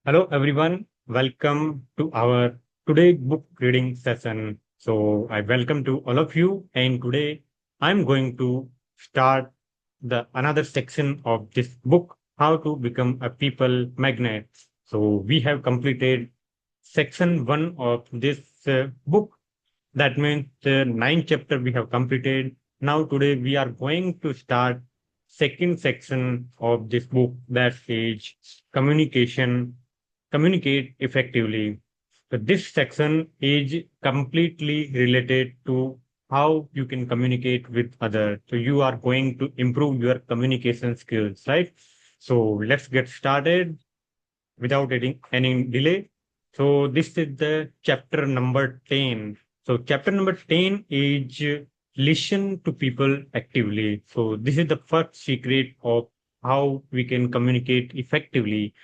Hello everyone, welcome to our today book reading session. So I welcome to all of you, and today I'm going to start the another section of this book, How to Become a People Magnet. So we have completed section 1 of this book. That means the ninth chapter we have completed. Now today we are going to start second section of this book, that is communicate effectively. So this section is completely related to how you can communicate with others. So you are going to improve your communication skills, right? So let's get started without any delay. So this is the chapter number 10. So chapter number 10 is listen to people actively. So this is the first secret of how we can communicate effectively.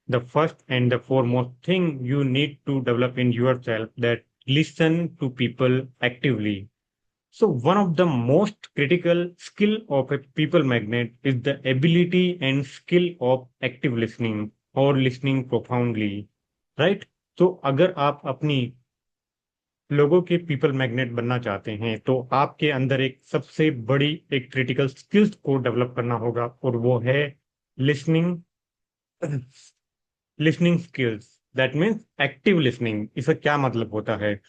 The first and the foremost thing you need to develop in yourself, that listen to people actively. So one of the most critical skill of a people magnet is the ability and skill of active listening और listening profoundly, right? तो अगर आप अपनी लोगों के people magnet बनना चाहते हैं तो आपके अंदर एक सबसे बड़ी एक क्रिटिकल स्किल्स को डेवलप करना होगा, और वो है listening listening skills. That means active listening. इसका क्या मतलब होता है?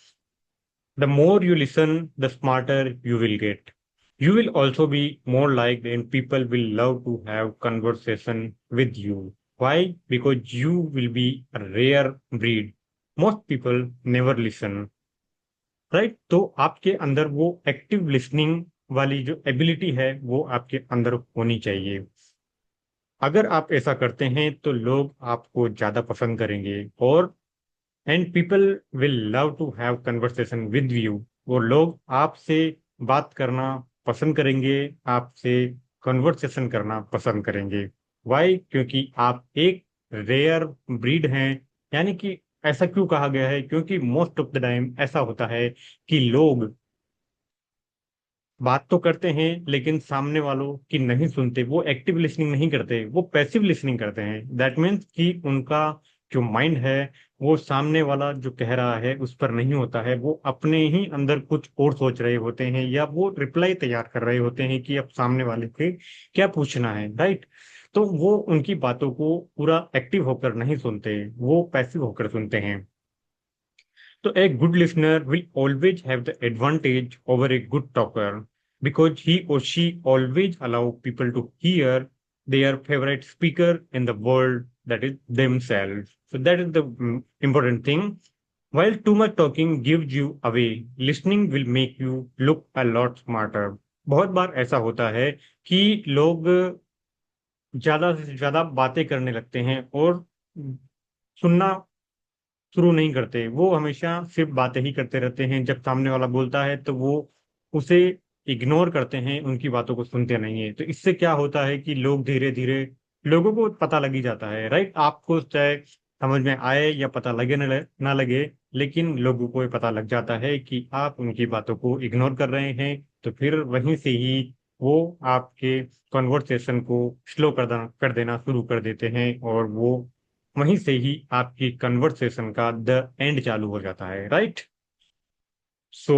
The more you listen, the smarter you will get. You will also be more liked, and people will love to have conversation with you. Why? Because you will be a rare breed. Most people never listen, right? तो आपके अंदर वो active listening वाली जो ability है वो आपके अंदर होनी चाहिए। अगर आप ऐसा करते हैं तो लोग आपको ज्यादा पसंद करेंगे, और and people will love to have conversation with you. वो लोग आपसे बात करना पसंद करेंगे, आपसे कन्वर्सेशन करना पसंद करेंगे। वाई? क्योंकि आप एक रेयर ब्रीड हैं। यानी कि ऐसा क्यों कहा गया है? क्योंकि मोस्ट ऑफ द टाइम ऐसा होता है कि लोग बात तो करते हैं लेकिन सामने वालों की नहीं सुनते। वो एक्टिव लिसनिंग नहीं करते, वो पैसिव लिसनिंग करते हैं। दैट मीन्स कि उनका जो माइंड है वो सामने वाला जो कह रहा है उस पर नहीं होता है। वो अपने ही अंदर कुछ और सोच रहे होते हैं, या वो रिप्लाई तैयार कर रहे होते हैं कि अब सामने वाले से क्या पूछना है, राइट? तो वो उनकी बातों को पूरा एक्टिव होकर नहीं सुनते, वो पैसिव होकर सुनते हैं। So a good listener will always have the advantage over a good talker, because he or she always allow people to hear their favorite speaker in the world, that is themselves. So that is the important thing. While too much talking gives you away, listening will make you look a lot smarter. बहुत बार ऐसा होता है कि लोग ज्यादा से ज्यादा बातें करने लगते हैं और सुनना शुरू नहीं करते। वो हमेशा सिर्फ बातें ही करते रहते हैं। जब सामने वाला बोलता है तो वो उसे इग्नोर करते हैं, उनकी बातों को सुनते नहीं है। तो इससे क्या होता है कि लोग धीरे धीरे, लोगों को पता लग ही जाता है, राइट? आपको चाहे समझ में आए या पता लगे ना लगे, लेकिन लोगों को ये पता लग जाता है कि आप उनकी बातों को इग्नोर कर रहे हैं। तो फिर वहीं से ही वो आपके कॉन्वर्सेशन को स्लो कर देना शुरू कर देते हैं, और वो वहीं से ही आपकी कन्वर्सेशन का द एंड चालू हो जाता है, right? So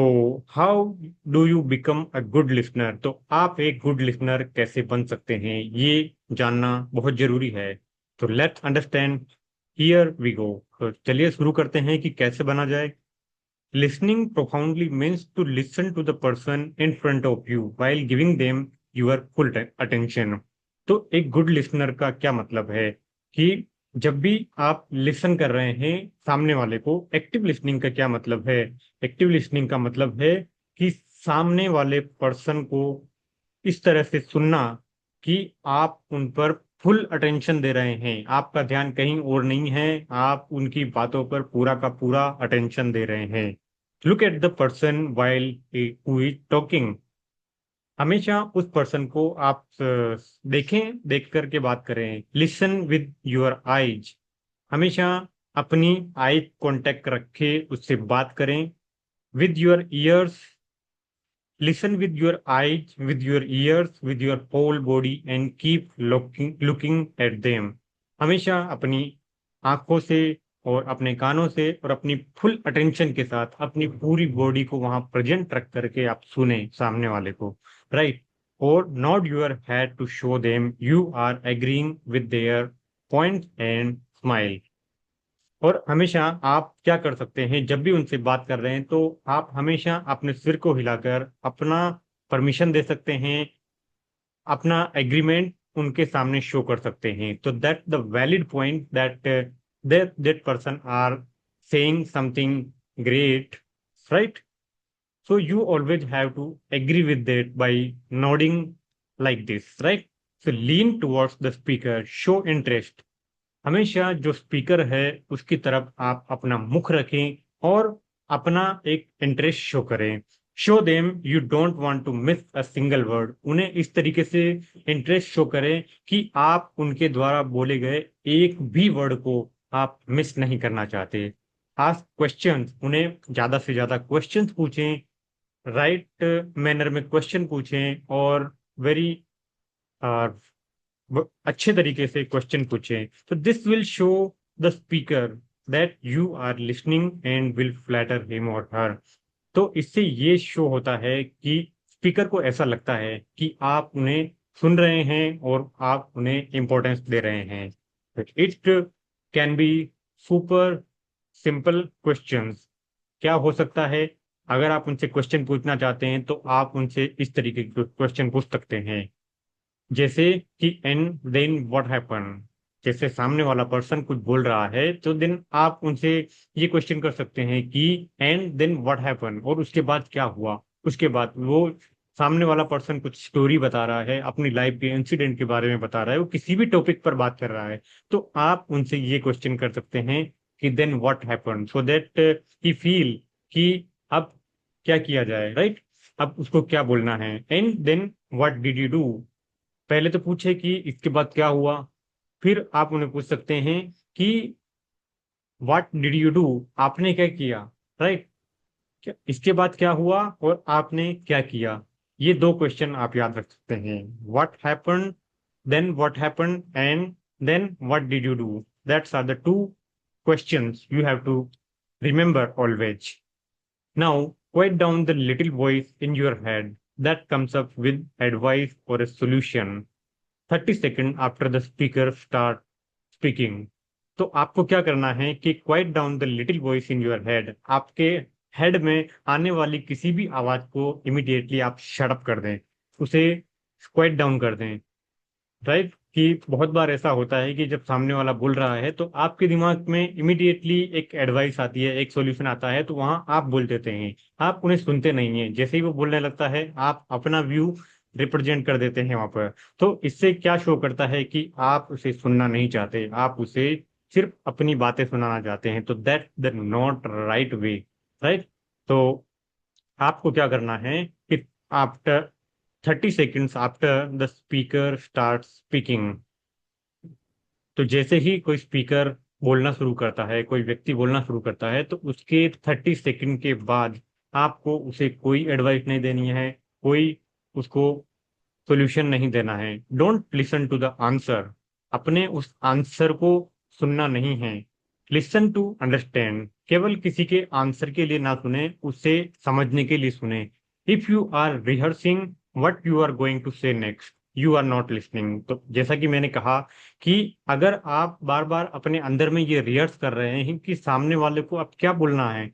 how do you become a good listener? तो आप एक गुड लिसनर कैसे बन सकते हैं, ये जानना बहुत जरूरी है। तो let's understand, here we go. तो चलिए शुरू करते हैं कि कैसे बना जाए। Listening profoundly means to listen to the person in front of you while giving them your full attention. तो एक गुड लिसनर का क्या मतलब है कि जब भी आप लिसन कर रहे हैं सामने वाले को, एक्टिव लिसनिंग का क्या मतलब है? एक्टिव लिसनिंग का मतलब है कि सामने वाले पर्सन को इस तरह से सुनना कि आप उन पर फुल अटेंशन दे रहे हैं, आपका ध्यान कहीं और नहीं है, आप उनकी बातों पर पूरा का पूरा अटेंशन दे रहे हैं। Look at the person while who is talking. हमेशा उस पर्सन को आप देखें, देख करके बात करें। Listen with your eyes. हमेशा अपनी आई कांटेक्ट रखे उससे बात करें। With your ears. Listen with your eyes, with your ears, with your whole body, and keep looking at them. हमेशा अपनी आंखों से और अपने कानों से और अपनी फुल अटेंशन के साथ अपनी पूरी बॉडी को वहां प्रेजेंट रख करके आप सुने सामने वाले को, राइट। और nod your head to show them you are agreeing with their point and smile. और हमेशा आप क्या कर सकते हैं, जब भी उनसे बात कर रहे हैं तो आप हमेशा अपने सिर को हिलाकर अपना परमिशन दे सकते हैं, अपना एग्रीमेंट उनके सामने शो कर सकते हैं। तो that the valid point that that person are saying something great, right. So you always have to agree with that by nodding like this, right? So lean towards the speaker, show interest. हमेशा जो speaker है उसकी तरफ आप अपना मुख रखें और अपना एक इंटरेस्ट शो करें। Show them you don't want to miss a single word. उन्हें इस तरीके से इंटरेस्ट शो करें कि आप उनके द्वारा बोले गए एक भी वर्ड को आप मिस नहीं करना चाहते। आस्क क्वेश्चंस, उन्हें ज्यादा से ज्यादा क्वेश्चंस पूछें, राइट मैनर में क्वेश्चन पूछें और वेरी अच्छे तरीके से क्वेश्चन पूछें। तो this will show the speaker that you are listening and will flatter him or her. तो इससे ये शो होता है कि स्पीकर को ऐसा लगता है कि आप उन्हें सुन रहे हैं और आप उन्हें इंपॉर्टेंस दे रहे हैं। It can be super simple questions. क्या हो सकता है, अगर आप उनसे क्वेश्चन पूछना चाहते हैं तो आप उनसे इस तरीके के क्वेश्चन पूछ सकते हैं, जैसे कि एंड देन व्हाट हैपन। जैसे सामने वाला पर्सन कुछ बोल रहा है तो देन आप उनसे ये क्वेश्चन कर सकते हैं कि एंड देन व्हाट हैपन, और उसके बाद क्या हुआ। उसके बाद वो सामने वाला पर्सन कुछ स्टोरी बता रहा है, अपनी लाइफ के इंसिडेंट के बारे में बता रहा है, वो किसी भी टॉपिक पर बात कर रहा है, तो आप उनसे ये क्वेश्चन कर सकते हैं कि then what happen, so that he feel कि अब क्या किया जाए, राइट। अब उसको क्या बोलना है, and then what did you do. पहले तो पूछे कि इसके बाद क्या हुआ, फिर आप उन्हें पूछ सकते हैं कि व्हाट डिड यू डू, आपने क्या किया, राइट। इसके बाद क्या हुआ और आपने क्या किया। ये दो क्वेश्चन आप याद रख सकते हैं, what happen, then what happen and then what did you do. That's are the two questions you have to remember always. Now, quiet down the little voice in your head that comes up with advice or a solution 30 seconds after the speaker start speaking. तो आपको क्या करना है कि quite down the little voice in your head, आपके head में आने वाली किसी भी आवाज को इमिडिएटली आप शट अप कर दें, उसे क्वाइट डाउन कर दें, राइट। कि बहुत बार ऐसा होता है कि जब सामने वाला बोल रहा है तो आपके दिमाग में इमिडिएटली एक एडवाइस आती है, एक सॉल्यूशन आता है, तो वहां आप बोल देते हैं, आप उन्हें सुनते नहीं हैं। जैसे ही वो बोलने लगता है आप अपना व्यू रिप्रेजेंट कर देते हैं वहां पर। तो इससे क्या शो करता है कि आप उसे सुनना नहीं चाहते, आप उसे सिर्फ अपनी बातें सुनाना चाहते हैं। तो that the not right way, right. तो आपको क्या करना है कि after 30 seconds after the speaker start speaking, तो जैसे ही कोई स्पीकर बोलना शुरू करता है, कोई व्यक्ति बोलना शुरू करता है, तो उसके 30 सेकंड के बाद आपको उसे कोई एडवाइस नहीं देनी है, कोई उसको सोल्यूशन नहीं देना है। Don't listen to the answer, अपने उस आंसर को सुनना नहीं है। लिसन टू अंडरस्टैंड, केवल किसी के आंसर के लिए ना सुने, उसे समझने के लिए सुने। If you are rehearsing what you are going to say next, you are not listening. तो जैसा कि मैंने कहा कि अगर आप बार बार अपने अंदर में ये रिहर्स कर रहे हैं कि सामने वाले को अब क्या बोलना है,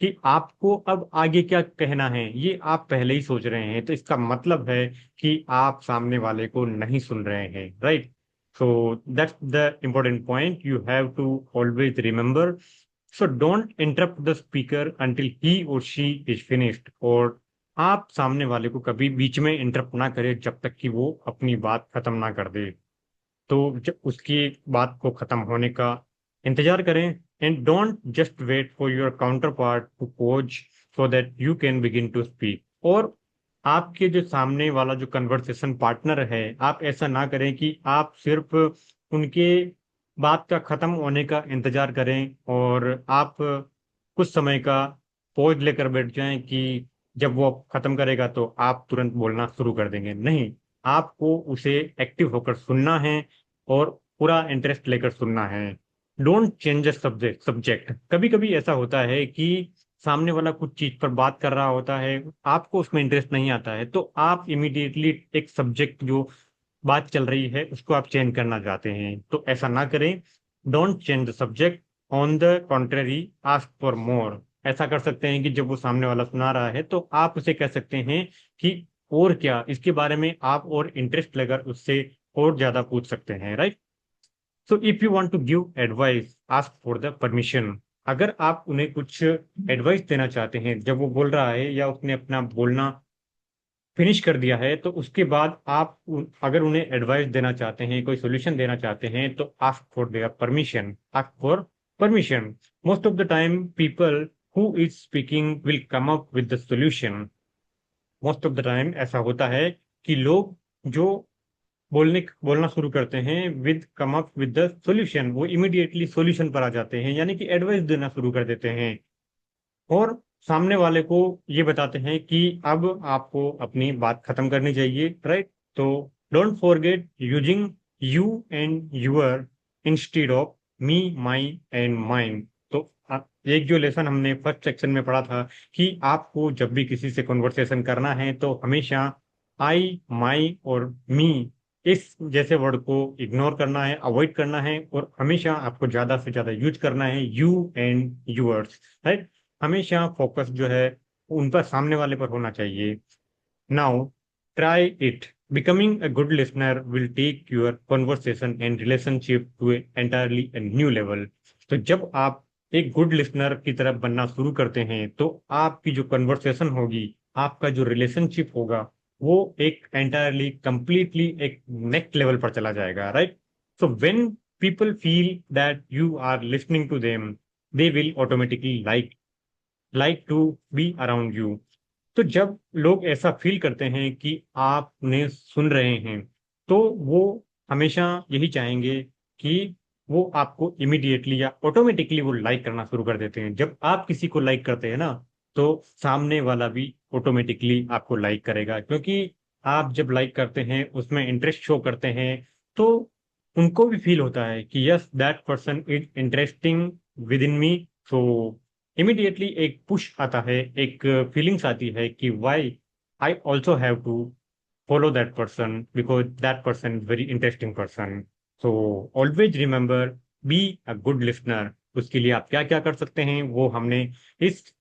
कि आपको अब आगे क्या कहना है, ये आप पहले ही सोच रहे हैं, तो इसका मतलब है कि आप सामने वाले को नहीं सुन रहे हैं, right. So that's the important point you have to always remember. So don't interrupt the speaker until he or she is finished. और आप सामने वाले को कभी बीच में इंटरप्ट ना करें जब तक कि वो अपनी बात खत्म ना कर दे। तो जब उसकी बात को खत्म होने का इंतजार करें, and don't just wait for your counterpart to pause so that you can begin to speak. और आपके जो सामने वाला जो कन्वर्सेशन पार्टनर है, आप ऐसा ना करें कि आप सिर्फ उनके बात का खत्म होने का इंतजार करें और आप कुछ समय का पॉज लेकर बैठ जाएं कि जब वो खत्म करेगा तो आप तुरंत बोलना शुरू कर देंगे। नहीं, आपको उसे एक्टिव होकर सुनना है और पूरा इंटरेस्ट लेकर सुनना है। Don't change the subject. कभी कभी ऐसा होता है कि सामने वाला कुछ चीज पर बात कर रहा होता है, आपको उसमें इंटरेस्ट नहीं आता है, तो आप इमीडिएटली एक सब्जेक्ट जो बात चल रही है उसको आप चेंज करना चाहते हैं, तो ऐसा ना करें। Don't change the subject, on the contrary ask for more. ऐसा कर सकते हैं कि जब वो सामने वाला सुना रहा है तो आप उसे कह सकते हैं कि और क्या, इसके बारे में आप और इंटरेस्ट लेकर उससे और ज्यादा पूछ सकते हैं, right. So if you want to give advice, ask for the permission. अगर आप उन्हें कुछ एडवाइस देना चाहते हैं, जब वो बोल रहा है या उसने अपना बोलना फिनिश कर दिया है, तो उसके बाद आप अगर उन्हें एडवाइस देना चाहते हैं, कोई सोल्यूशन देना चाहते हैं, तो ask for their permission, ask for permission. Most of the time people who is speaking will come up with the solution. Most of the time ऐसा होता है कि लोग जो बोलना शुरू करते हैं with come up with the solution, वो इमीडिएटली सॉल्यूशन पर आ जाते हैं, यानी कि एडवाइस देना शुरू कर देते हैं और सामने वाले को ये बताते हैं कि अब आपको अपनी बात खत्म करनी चाहिए, राइट। तो don't forget using you and your instead of me, my and mine. तो एक जो लेसन हमने फर्स्ट सेक्शन में पढ़ा था कि आपको जब भी किसी से कन्वर्सेशन करना है तो हमेशा आई, माई और मी इस जैसे वर्ड को इग्नोर करना है, अवॉइड करना है, और हमेशा आपको ज्यादा से ज्यादा यूज करना है यू एंड यूअर्स, राइट। हमेशा फोकस जो है उन पर, सामने वाले पर होना चाहिए। Now try it. Becoming a good listener will take your conversation and relationship to entirely new level. तो जब आप एक गुड लिसनर की तरफ बनना शुरू करते हैं तो आपकी जो कन्वर्सेशन होगी, आपका जो रिलेशनशिप होगा, वो एक एंटायरली कंप्लीटली एक नेक्स्ट लेवल पर चला जाएगा, right. So when people feel that you are listening to them, they will automatically like to be around you. तो जब लोग ऐसा फील करते हैं कि आप उन्हें सुन रहे हैं, तो वो हमेशा यही चाहेंगे कि वो आपको इमीडिएटली या ऑटोमेटिकली वो लाइक करना शुरू कर देते हैं। जब आप किसी को लाइक करते हैं ना, तो सामने वाला भी ऑटोमेटिकली आपको लाइक करेगा, क्योंकि आप जब लाइक करते हैं, उसमें इंटरेस्ट शो करते हैं, तो उनको भी फील होता है कि yes that person is interesting with in me. So immediately एक पुश आता है, एक फीलिंग्स आती है कि why I also have to follow that person, because that person is very interesting person. So always remember, be a good listener. उसके लिए आप क्या क्या कर सकते हैं वो हमने इस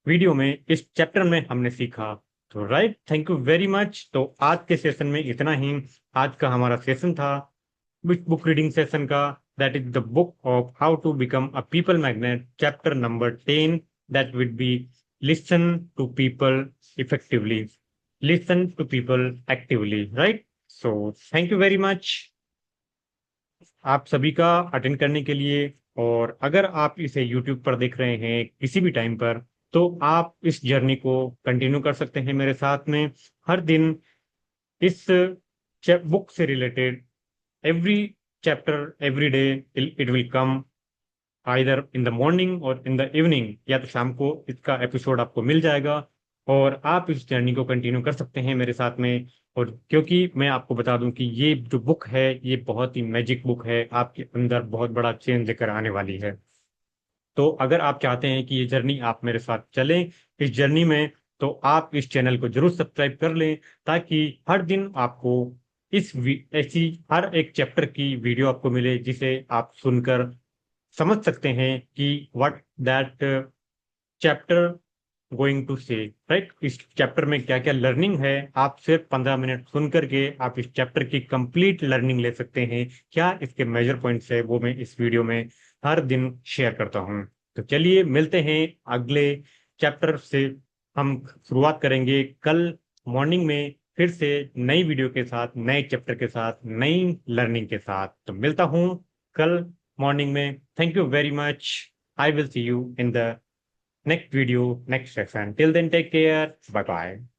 वीडियो में, इस चैप्टर में हमने सीखा। तो right, thank you very much. तो आज के सेशन में इतना ही। आज का हमारा सेशन था बुक रीडिंग सेशन का, that is the book of how to become a people magnet, chapter number 10, that would be listen to people effectively, listen to people actively, right? So thank you very much आप सभी का attend करने के लिए। और अगर आप इसे यूट्यूब पर देख रहे हैं किसी भी टाइम पर, तो आप इस जर्नी को कंटिन्यू कर सकते हैं मेरे साथ में। हर दिन इस बुक से related every chapter every day, it will come either in the morning और in the evening, या तो शाम को इसका एपिसोड आपको मिल जाएगा और आप इस जर्नी को कंटिन्यू कर सकते हैं मेरे साथ में। और क्योंकि मैं आपको बता दूं कि ये जो बुक है ये बहुत ही मैजिक बुक है, आपके अंदर बहुत बड़ा चेंज लेकर आने वाली है। तो अगर आप चाहते हैं कि ये जर्नी आप मेरे साथ चलें इस जर्नी में, तो आप इस चैनल को जरूर सब्सक्राइब कर लें, ताकि हर दिन आपको ऐसी हर एक चैप्टर की वीडियो आपको मिले, जिसे आप सुनकर समझ सकते हैं कि what that chapter going to say, right. इस चैप्टर में क्या क्या लर्निंग है, आप सिर्फ 15 मिनट सुन करके आप इस चैप्टर की कंप्लीट लर्निंग ले सकते हैं। क्या इसके मेजर पॉइंट्स है वो मैं इस वीडियो में हर दिन शेयर करता हूं। तो चलिए मिलते हैं अगले चैप्टर से। हम शुरुआत करेंगे कल मॉर्निंग में फिर से नई वीडियो के साथ, नए चैप्टर के साथ, नई लर्निंग के साथ। तो मिलता हूं कल मॉर्निंग में। Thank you very much. I will see you in the next video, next session. Till then, take care. Bye bye.